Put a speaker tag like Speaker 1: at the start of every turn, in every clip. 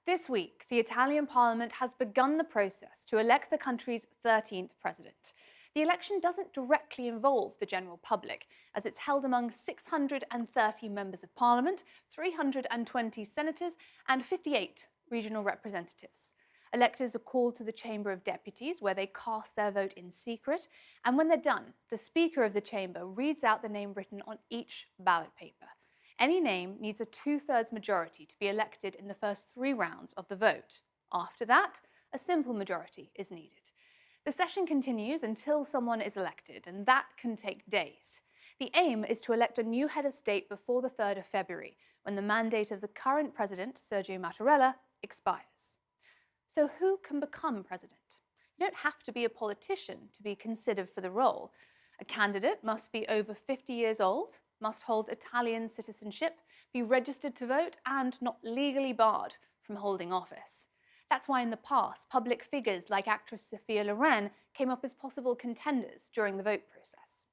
Speaker 1: This week, the Italian parliament has begun the process to elect the country's 13th president. The election doesn't directly involve the general public, as it's held among 630 members of parliament, 320 senators, and 58 regional representatives. Electors are called to the Chamber of Deputies, where they cast their vote in secret, and when they're done, the Speaker of the Chamber reads out the name written on each ballot paper. Any name needs a two-thirds majority to be elected in the first 3 rounds of the vote. After that, a simple majority is needed. The session continues until someone is elected, and that can take days. The aim is to elect a new head of state before the 3rd of February, when the mandate of the current president, Sergio Mattarella, expires. So who can become president? You don't have to be a politician to be considered for the role. A candidate must be over 50 years old, must hold Italian citizenship, be registered to vote, and not legally barred from holding office. That's why in the past, public figures like actress Sophia Loren came up as possible contenders during the vote process.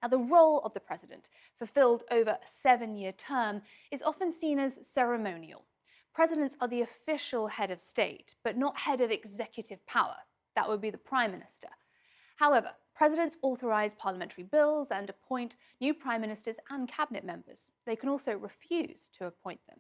Speaker 1: Now, the role of the president, fulfilled over a 7-year term, is often seen as ceremonial. Presidents are the official head of state, but not head of executive power. That would be the prime minister. However, presidents authorize parliamentary bills and appoint new prime ministers and cabinet members. They can also refuse to appoint them.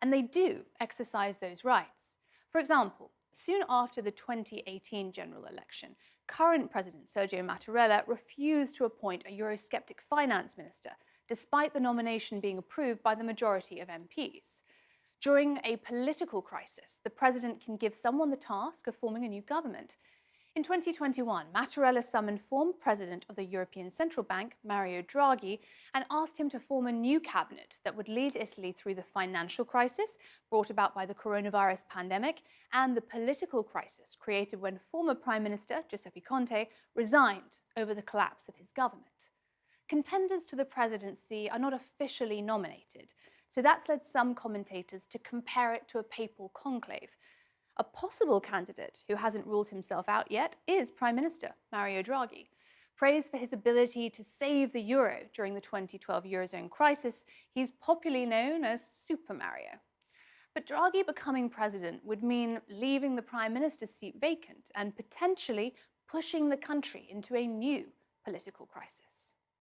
Speaker 1: And they do exercise those rights. For example, soon after the 2018 general election, current President Sergio Mattarella refused to appoint a Eurosceptic finance minister, despite the nomination being approved by the majority of MPs. During a political crisis, the president can give someone the task of forming a new government. In 2021, Mattarella summoned former president of the European Central Bank, Mario Draghi, and asked him to form a new cabinet that would lead Italy through the financial crisis brought about by the coronavirus pandemic and the political crisis created when former Prime Minister Giuseppe Conte resigned over the collapse of his government. Contenders to the presidency are not officially nominated, so that's led some commentators to compare it to a papal conclave. A possible candidate who hasn't ruled himself out yet is Prime Minister Mario Draghi. Praised for his ability to save the euro during the 2012 Eurozone crisis, he's popularly known as Super Mario. But Draghi becoming president would mean leaving the Prime Minister's seat vacant and potentially pushing the country into a new political crisis.